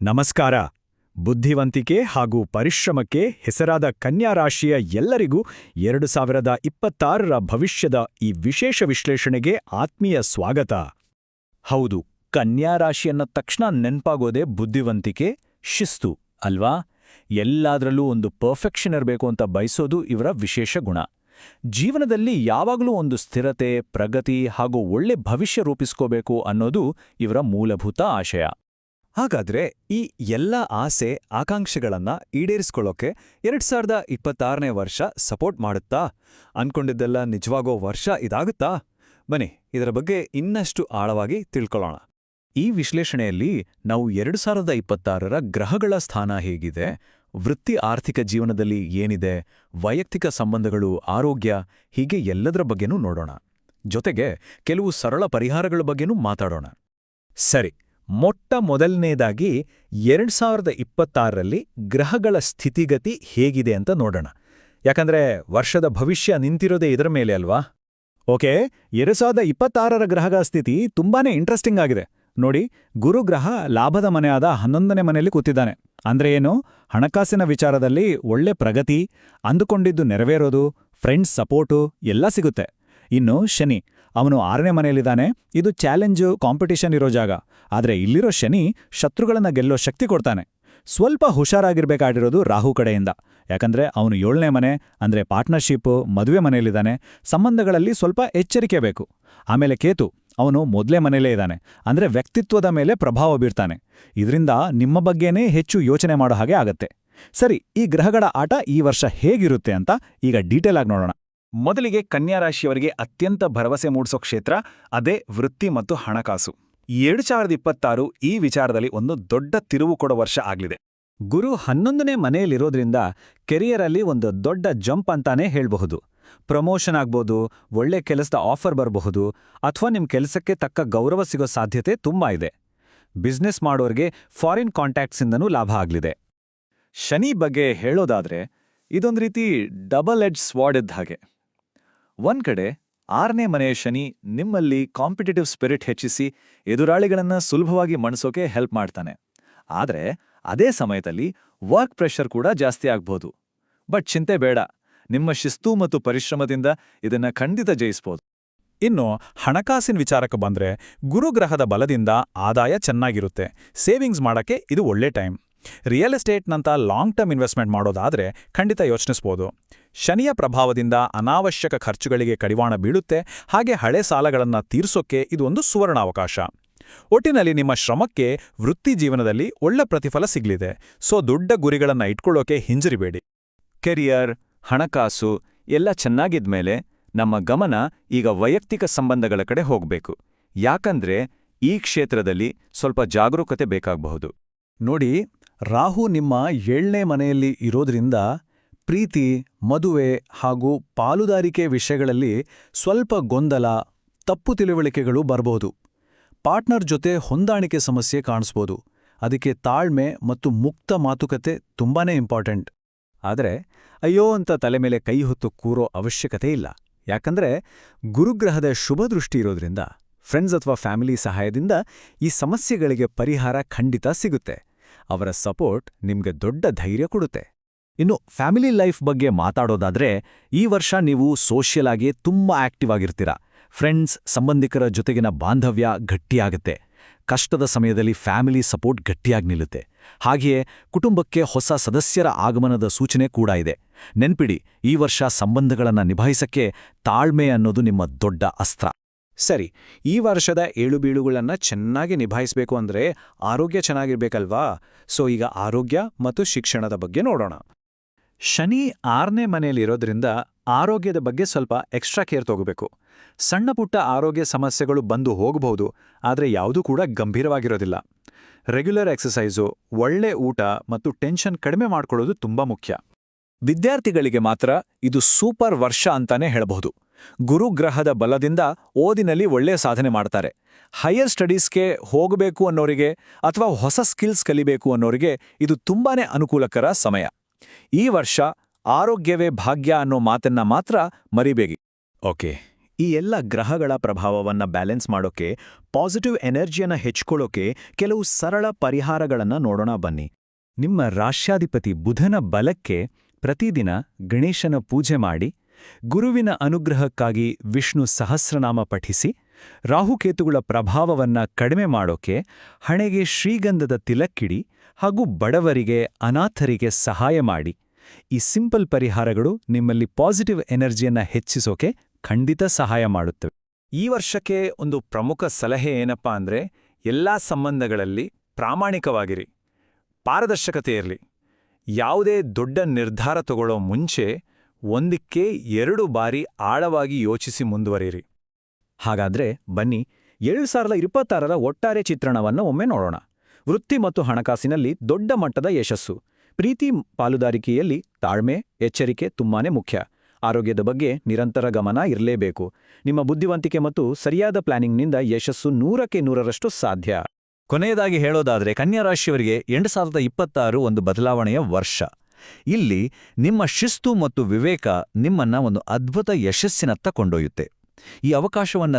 ನಮಸ್ಕಾರ. ಬುದ್ಧಿವಂತಿಕೆ ಹಾಗೂ ಪರಿಶ್ರಮಕ್ಕೆ ಹೆಸರಾದ ಕನ್ಯಾ ರಾಶಿಯ ಎಲ್ಲರಿಗೂ 2026ರ ಭವಿಷ್ಯದ ಈ ವಿಶೇಷ ವಿಶ್ಲೇಷಣೆಗೆ ಆತ್ಮೀಯ ಸ್ವಾಗತ. ಹೌದು, ಕನ್ಯಾ ರಾಶಿಯನ್ನ ತಕ್ಷಣ ನೆನ್ಪಾಗೋದೇ ಬುದ್ಧಿವಂತಿಕೆ, ಶಿಸ್ತು ಅಲ್ವಾ? ಎಲ್ಲಾದ್ರಲ್ಲೂ ಒಂದು ಪರ್ಫೆಕ್ಷನ್ ಇರಬೇಕು ಅಂತ ಬಯಸೋದು ಇವರ ವಿಶೇಷ ಗುಣ. ಜೀವನದಲ್ಲಿ ಯಾವಾಗಲೂ ಒಂದು ಸ್ಥಿರತೆ, ಪ್ರಗತಿ ಹಾಗೂ ಒಳ್ಳೆ ಭವಿಷ್ಯ ರೂಪಿಸ್ಕೋಬೇಕು ಅನ್ನೋದು ಇವರ ಮೂಲಭೂತ ಆಶಯ. ಹಾಗಾದ್ರೆ ಈ ಎಲ್ಲ ಆಸೆ ಆಕಾಂಕ್ಷೆಗಳನ್ನ ಈಡೇರಿಸ್ಕೊಳ್ಳೋಕೆ 2026ನೇ ವರ್ಷ ಸಪೋರ್ಟ್ ಮಾಡುತ್ತಾ? ಅನ್ಕೊಂಡಿದ್ದೆಲ್ಲ ನಿಜವಾಗೋ ವರ್ಷ ಇದಾಗುತ್ತಾ? ಬನ್ನಿ, ಇದರ ಬಗ್ಗೆ ಇನ್ನಷ್ಟು ಆಳವಾಗಿ ತಿಳ್ಕೊಳ್ಳೋಣ. ಈ ವಿಶ್ಲೇಷಣೆಯಲ್ಲಿ ನಾವು 2026ರ ಗ್ರಹಗಳ ಸ್ಥಾನ ಹೇಗಿದೆ, ವೃತ್ತಿ ಆರ್ಥಿಕ ಜೀವನದಲ್ಲಿ ಏನಿದೆ, ವೈಯಕ್ತಿಕ ಸಂಬಂಧಗಳು, ಆರೋಗ್ಯ, ಹೀಗೆ ಎಲ್ಲದರ ಬಗ್ಗೆನೂ ನೋಡೋಣ. ಜೊತೆಗೆ ಕೆಲವು ಸರಳ ಪರಿಹಾರಗಳ ಬಗ್ಗೆನೂ ಮಾತಾಡೋಣ. ಸರಿ, ಮೊದಲನೇದಾಗಿ 2026ರಲ್ಲಿ ಗ್ರಹಗಳ ಸ್ಥಿತಿಗತಿ ಹೇಗಿದೆ ಅಂತ ನೋಡೋಣ. ಯಾಕಂದ್ರೆ ವರ್ಷದ ಭವಿಷ್ಯ ನಿಂತಿರೋದೇ ಇದರ ಮೇಲೆ ಅಲ್ವಾ? ಓಕೆ, 2026ರ ಗ್ರಹಗಳ ಸ್ಥಿತಿ ತುಂಬಾನೇ ಇಂಟ್ರೆಸ್ಟಿಂಗ್ ಆಗಿದೆ. ನೋಡಿ, ಗುರುಗ್ರಹ ಲಾಭದ ಮನೆಯಾದ 11ನೇ ಮನೆಯಲ್ಲಿ ಕೂತಿದ್ದಾನೆ. ಅಂದ್ರೆ ಏನು? ಹಣಕಾಸಿನ ವಿಚಾರದಲ್ಲಿ ಒಳ್ಳೆ ಪ್ರಗತಿ, ಅಂದುಕೊಂಡಿದ್ದು ನೆರವೇರೋದು, ಫ್ರೆಂಡ್ಸ್ ಸಪೋರ್ಟು ಎಲ್ಲ ಸಿಗುತ್ತೆ. ಇನ್ನು ಶನಿ, ಅವನು 6ನೇ ಮನೆಯಲ್ಲಿದ್ದಾನೆ. ಇದು ಚಾಲೆಂಜು, ಕಾಂಪಿಟಿಷನ್ ಇರೋ ಜಾಗ. ಆದ್ರೆ ಇಲ್ಲಿರೋ ಶನಿ ಶತ್ರುಗಳನ್ನ ಗೆಲ್ಲೋ ಶಕ್ತಿ ಕೊಡ್ತಾನೆ. ಸ್ವಲ್ಪ ಹುಷಾರಾಗಿರ್ಬೇಕಾಗಿರೋದು ರಾಹು ಕಡೆಯಿಂದ. ಯಾಕಂದ್ರೆ ಅವನು 7ನೇ ಮನೆ ಅಂದ್ರೆ ಪಾರ್ಟ್ನರ್ಶಿಪ್, ಮದುವೆ ಮನೆಯಲ್ಲಿದ್ದಾನೆ. ಸಂಬಂಧಗಳಲ್ಲಿ ಸ್ವಲ್ಪ ಎಚ್ಚರಿಕೆ ಬೇಕು. ಆಮೇಲೆ ಕೇತು, ಅವನು ಮೊದಲೇ ಮನೆಯಲ್ಲೇ ಇದ್ದಾನೆ. ಅಂದ್ರೆ ವ್ಯಕ್ತಿತ್ವದ ಮೇಲೆ ಪ್ರಭಾವ ಬೀರ್ತಾನೆ. ಇದರಿಂದ ನಿಮ್ಮ ಬಗ್ಗೆನೇ ಹೆಚ್ಚು ಯೋಚನೆ ಮಾಡೋ ಹಾಗೆ ಆಗತ್ತೆ. ಸರಿ, ಈ ಗ್ರಹಗಳ ಆಟ ಈ ವರ್ಷ ಹೇಗಿರುತ್ತೆ ಅಂತ ಈಗ ಡೀಟೇಲ್ ಆಗಿ ನೋಡೋಣ. ಮೊದಲಿಗೆ ಕನ್ಯಾ ರಾಶಿಯವರಿಗೆ ಅತ್ಯಂತ ಭರವಸೆ ಮೂಡಿಸೋ ಕ್ಷೇತ್ರ ಅದೇ ವೃತ್ತಿ ಮತ್ತು ಹಣಕಾಸು. 2026 ಈ ವಿಚಾರದಲ್ಲಿ ಒಂದು ದೊಡ್ಡ ತಿರುವು ಕೊಡೋ ವರ್ಷ ಆಗ್ಲಿದೆ. ಗುರು 11ನೇ ಮನೆಯಲ್ಲಿರೋದ್ರಿಂದ ಕೆರಿಯರಲ್ಲಿ ಒಂದು ದೊಡ್ಡ ಜಂಪ್ ಅಂತಾನೇ ಹೇಳ್ಬಹುದು. ಪ್ರಮೋಷನ್ ಆಗ್ಬೋದು, ಒಳ್ಳೆ ಕೆಲಸದ ಆಫರ್ ಬರಬಹುದು, ಅಥವಾ ನಿಮ್ಮ ಕೆಲಸಕ್ಕೆ ತಕ್ಕ ಗೌರವ ಸಿಗೋ ಸಾಧ್ಯತೆ ತುಂಬಾ ಇದೆ. ಬಿಸ್ನೆಸ್ ಮಾಡೋರ್ಗೆ ಫಾರಿನ್ ಕಾಂಟ್ಯಾಕ್ಟ್ಸಿಂದನೂ ಲಾಭ ಆಗ್ಲಿದೆ. ಶನಿ ಬಗ್ಗೆ ಹೇಳೋದಾದ್ರೆ ಇದೊಂದು ರೀತಿ ಡಬಲ್ ಎಡ್ಜ್ ಸ್ವಾರ್ಡ್ ಇದ್ದ ಹಾಗೆ. ಒಂದ್ ಕಡೆ 6ನೇ ಮನೆಯ ಶನಿ ನಿಮ್ಮಲ್ಲಿ ಕಾಂಪಿಟೇಟಿವ್ ಸ್ಪಿರಿಟ್ ಹೆಚ್ಚಿಸಿ ಎದುರಾಳಿಗಳನ್ನ ಸುಲಭವಾಗಿ ಮಣಿಸೋಕೆ ಹೆಲ್ಪ್ ಮಾಡ್ತಾನೆ. ಆದ್ರೆ ಅದೇ ಸಮಯದಲ್ಲಿ ವರ್ಕ್ ಪ್ರೆಷರ್ ಕೂಡ ಜಾಸ್ತಿ ಆಗ್ಬೋದು. ಬಟ್ ಚಿಂತೆ ಬೇಡ, ನಿಮ್ಮ ಶಿಸ್ತು ಮತ್ತು ಪರಿಶ್ರಮದಿಂದ ಇದನ್ನ ಖಂಡಿತ ಜಯಿಸ್ಬೋದು. ಇನ್ನು ಹಣಕಾಸಿನ ವಿಚಾರಕ್ಕೆ ಬಂದ್ರೆ ಗುರುಗ್ರಹದ ಬಲದಿಂದ ಆದಾಯ ಚೆನ್ನಾಗಿರುತ್ತೆ. ಸೇವಿಂಗ್ಸ್ ಮಾಡಕ್ಕೆ ಇದು ಒಳ್ಳೆ ಟೈಮ್. ರಿಯಲ್ ಎಸ್ಟೇಟ್ನಂತ ಲಾಂಗ್ ಟರ್ಮ್ ಇನ್ವೆಸ್ಟ್ಮೆಂಟ್ ಮಾಡೋದಾದ್ರೆ ಖಂಡಿತ ಯೋಚಿಸ್ಬೋದು. ಶನಿಯ ಪ್ರಭಾವದಿಂದ ಅನಾವಶ್ಯಕ ಖರ್ಚುಗಳಿಗೆ ಕಡಿವಾಣ ಬೀಳುತ್ತೆ. ಹಾಗೆ ಹಳೆ ಸಾಲಗಳನ್ನು ತೀರ್ಸೋಕ್ಕೆ ಇದು ಒಂದು ಸುವರ್ಣಾವಕಾಶ. ಒಟ್ಟಿನಲ್ಲಿ ನಿಮ್ಮ ಶ್ರಮಕ್ಕೆ ವೃತ್ತಿ ಜೀವನದಲ್ಲಿ ಒಳ್ಳೆ ಪ್ರತಿಫಲ ಸಿಗ್ಲಿದೆ. ಸೊ ದೊಡ್ಡ ಗುರಿಗಳನ್ನ ಇಟ್ಕೊಳ್ಳೋಕೆ ಹಿಂಜರಿಬೇಡಿ. ಕೆರಿಯರ್, ಹಣಕಾಸು ಎಲ್ಲ ಚೆನ್ನಾಗಿದ್ಮೇಲೆ ನಮ್ಮ ಗಮನ ಈಗ ವೈಯಕ್ತಿಕ ಸಂಬಂಧಗಳ ಕಡೆ ಹೋಗ್ಬೇಕು. ಯಾಕಂದ್ರೆ ಈ ಕ್ಷೇತ್ರದಲ್ಲಿ ಸ್ವಲ್ಪ ಜಾಗರೂಕತೆ ಬೇಕಾಗಬಹುದು. ನೋಡಿ, ರಾಹು ನಿಮ್ಮ 7ನೇ ಮನೆಯಲ್ಲಿ ಇರೋದ್ರಿಂದ ಪ್ರೀತಿ, ಮದುವೆ ಹಾಗೂ ಪಾಲುದಾರಿಕೆ ವಿಷಯಗಳಲ್ಲಿ ಸ್ವಲ್ಪ ಗೊಂದಲ, ತಪ್ಪು ತಿಳುವಳಿಕೆಗಳು ಬರಬಹುದು. ಪಾರ್ಟ್ನರ್ ಜೊತೆ ಹೊಂದಾಣಿಕೆ ಸಮಸ್ಯೆ ಕಾಣಿಸ್ಬೋದು. ಅದಕ್ಕೆ ತಾಳ್ಮೆ ಮತ್ತು ಮುಕ್ತ ಮಾತುಕತೆ ತುಂಬಾನೇ ಇಂಪಾರ್ಟೆಂಟ್. ಆದರೆ ಅಯ್ಯೋ ಅಂತ ತಲೆ ಮೇಲೆ ಕೈ ಹೊತ್ತು ಕೂರೋ ಅವಶ್ಯಕತೆ ಇಲ್ಲ. ಯಾಕಂದ್ರೆ ಗುರುಗ್ರಹದ ಶುಭ ದೃಷ್ಟಿ ಇರೋದ್ರಿಂದ ಫ್ರೆಂಡ್ಸ್ ಅಥವಾ ಫ್ಯಾಮಿಲಿ ಸಹಾಯದಿಂದ ಈ ಸಮಸ್ಯೆಗಳಿಗೆ ಪರಿಹಾರ ಖಂಡಿತ ಸಿಗುತ್ತೆ. ಅವರ ಸಪೋರ್ಟ್ ನಿಮ್ಗೆ ದೊಡ್ಡ ಧೈರ್ಯ ಕೊಡುತ್ತೆ. ಇನ್ನು ಫ್ಯಾಮಿಲಿ ಲೈಫ್ ಬಗ್ಗೆ ಮಾತಾಡೋದಾದ್ರೆ ಈ ವರ್ಷ ನೀವು ಸೋಷಿಯಲ್ ಆಗಿ ತುಂಬಾ ಆಕ್ಟಿವ್ ಆಗಿರ್ತೀರ. ಫ್ರೆಂಡ್ಸ್, ಸಂಬಂಧಿಕರ ಜೊತೆಗಿನ ಬಾಂಧವ್ಯ ಗಟ್ಟಿಯಾಗುತ್ತೆ. ಕಷ್ಟದ ಸಮಯದಲ್ಲಿ ಫ್ಯಾಮಿಲಿ ಸಪೋರ್ಟ್ ಗಟ್ಟಿಯಾಗಿ ನಿಲ್ಲುತ್ತೆ. ಹಾಗೆಯೇ ಕುಟುಂಬಕ್ಕೆ ಹೊಸ ಸದಸ್ಯರ ಆಗಮನದ ಸೂಚನೆ ಕೂಡ ಇದೆ. ನೆನ್ಪಿಡಿ, ಈ ವರ್ಷ ಸಂಬಂಧಗಳನ್ನ ನಿಭಾಯಿಸಕ್ಕೆ ತಾಳ್ಮೆ ಅನ್ನೋದು ನಿಮ್ಮ ದೊಡ್ಡ ಅಸ್ತ್ರ. ಸರಿ, ಈ ವರ್ಷದ ಏಳುಬೀಳುಗಳನ್ನ ಚೆನ್ನಾಗಿ ನಿಭಾಯಿಸಬೇಕು ಅಂದ್ರೆ ಆರೋಗ್ಯ ಚೆನ್ನಾಗಿರ್ಬೇಕಲ್ವಾ? ಸೊ ಈಗ ಆರೋಗ್ಯ ಮತ್ತು ಶಿಕ್ಷಣದ ಬಗ್ಗೆ ನೋಡೋಣ. ಶನಿ 6ನೇ ಮನೆಯಲ್ಲಿರೋದ್ರಿಂದ ಆರೋಗ್ಯದ ಬಗ್ಗೆ ಸ್ವಲ್ಪ ಎಕ್ಸ್ಟ್ರಾ ಕೇರ್ ತಗೋಬೇಕು. ಸಣ್ಣ ಪುಟ್ಟ ಆರೋಗ್ಯ ಸಮಸ್ಯೆಗಳು ಬಂದು ಹೋಗಬಹುದು, ಆದರೆ ಯಾವುದೂ ಕೂಡ ಗಂಭೀರವಾಗಿರೋದಿಲ್ಲ. ರೆಗ್ಯುಲರ್ ಎಕ್ಸಸೈಸು, ಒಳ್ಳೆ ಊಟ ಮತ್ತು ಟೆನ್ಷನ್ ಕಡಿಮೆ ಮಾಡ್ಕೊಳ್ಳೋದು ತುಂಬಾ ಮುಖ್ಯ. ವಿದ್ಯಾರ್ಥಿಗಳಿಗೆ ಮಾತ್ರ ಇದು ಸೂಪರ್ ವರ್ಷ ಅಂತಾನೆ ಹೇಳಬಹುದು. ಗುರುಗ್ರಹದ ಬಲದಿಂದ ಓದಿನಲ್ಲಿ ಒಳ್ಳೆ ಸಾಧನೆ ಮಾಡ್ತಾರೆ. ಹೈಯರ್ ಸ್ಟಡೀಸ್ಗೆ ಹೋಗಬೇಕು ಅನ್ನೋರಿಗೆ ಅಥವಾ ಹೊಸ ಸ್ಕಿಲ್ಸ್ ಕಲಿಬೇಕು ಅನ್ನೋರಿಗೆ ಇದು ತುಂಬಾನೇ ಅನುಕೂಲಕರ ಸಮಯ. ಈ ವರ್ಷ ಆರೋಗ್ಯವೇ ಭಾಗ್ಯ ಅನ್ನೋ ಮಾತನ್ನ ಮಾತ್ರ ಮರಿಬೇಡಿ. ಓಕೆ, ಈ ಎಲ್ಲ ಗ್ರಹಗಳ ಪ್ರಭಾವವನ್ನ ಬ್ಯಾಲೆನ್ಸ್ ಮಾಡೋಕೆ, ಪಾಸಿಟಿವ್ ಎನರ್ಜಿಯನ್ನ ಹೆಚ್ಚಿಕೊಳ್ಳೋಕೆ ಕೆಲವು ಸರಳ ಪರಿಹಾರಗಳನ್ನ ನೋಡೋಣ ಬನ್ನಿ. ನಿಮ್ಮ ರಾಶ್ಯಾಧಿಪತಿ ಬುಧನ ಬಲಕ್ಕೆ ಪ್ರತಿದಿನ ಗಣೇಶನ ಪೂಜೆ ಮಾಡಿ, ಗುರುವಿನ ಅನುಗ್ರಹಕ್ಕಾಗಿ ವಿಷ್ಣು ಸಹಸ್ರನಾಮ ಪಠಿಸಿ, ರಾಹುಕೇತುಗಳ ಪ್ರಭಾವವನ್ನ ಕಡಿಮೆ ಮಾಡೋಕೆ ಹಣೆಗೆ ಶ್ರೀಗಂಧದ ತಿಲಕ್ಕಿಡಿ ಹಾಗೂ ಬಡವರಿಗೆ, ಅನಾಥರಿಗೆ ಸಹಾಯ ಮಾಡಿ. ಈ ಸಿಂಪಲ್ ಪರಿಹಾರಗಳು ನಿಮ್ಮಲ್ಲಿ ಪಾಸಿಟಿವ್ ಎನರ್ಜಿಯನ್ನ ಹೆಚ್ಚಿಸೋಕೆ ಖಂಡಿತ ಸಹಾಯ ಮಾಡುತ್ತವೆ. ಈ ವರ್ಷಕ್ಕೆ ಒಂದು ಪ್ರಮುಖ ಸಲಹೆ ಏನಪ್ಪಾ ಅಂದ್ರೆ, ಎಲ್ಲಾ ಸಂಬಂಧಗಳಲ್ಲಿ ಪ್ರಾಮಾಣಿಕವಾಗಿರಿ, ಪಾರದರ್ಶಕತೆ ಇರಲಿ. ಯಾವುದೇ ದೊಡ್ಡ ನಿರ್ಧಾರ ತಗೊಳ್ಳೋ ಮುಂಚೆ ಒಂದಕ್ಕೆ 2 ಬಾರಿ ಆಳವಾಗಿ ಯೋಚಿಸಿ ಮುಂದುವರಿಯಿರಿ. ಹಾಗಾದ್ರೆ ಬನ್ನಿ 2026ರ ಒಟ್ಟಾರೆ ಚಿತ್ರಣವನ್ನು ಒಮ್ಮೆ ನೋಡೋಣ. ವೃತ್ತಿ ಮತ್ತು ಹಣಕಾಸಿನಲ್ಲಿ ದೊಡ್ಡ ಮಟ್ಟದ ಯಶಸ್ಸು. ಪ್ರೀತಿ ಪಾಲುದಾರಿಕೆಯಲ್ಲಿ ತಾಳ್ಮೆ, ಎಚ್ಚರಿಕೆ ತುಂಬಾನೇ ಮುಖ್ಯ. ಆರೋಗ್ಯದ ಬಗ್ಗೆ ನಿರಂತರ ಗಮನ ಇರಲೇಬೇಕು. ನಿಮ್ಮ ಬುದ್ಧಿವಂತಿಕೆ ಮತ್ತು ಸರಿಯಾದ ಪ್ಲಾನಿಂಗ್ನಿಂದ ಯಶಸ್ಸು 100ಕ್ಕೆ 100ರಷ್ಟು ಸಾಧ್ಯ. ಕೊನೆಯದಾಗಿ ಹೇಳೋದಾದ್ರೆ, ಕನ್ಯಾ ರಾಶಿಯವರಿಗೆ 2026 ಒಂದು ಬದಲಾವಣೆಯ ವರ್ಷ. ಇಲ್ಲಿ ನಿಮ್ಮ ಶಿಸ್ತು ಮತ್ತು ವಿವೇಕ ನಿಮ್ಮನ್ನ ಒಂದು ಅದ್ಭುತ ಯಶಸ್ಸಿನತ್ತ ಕೊಂಡೊಯ್ಯುತ್ತೆ. ಈ ಅವಕಾಶವನ್ನ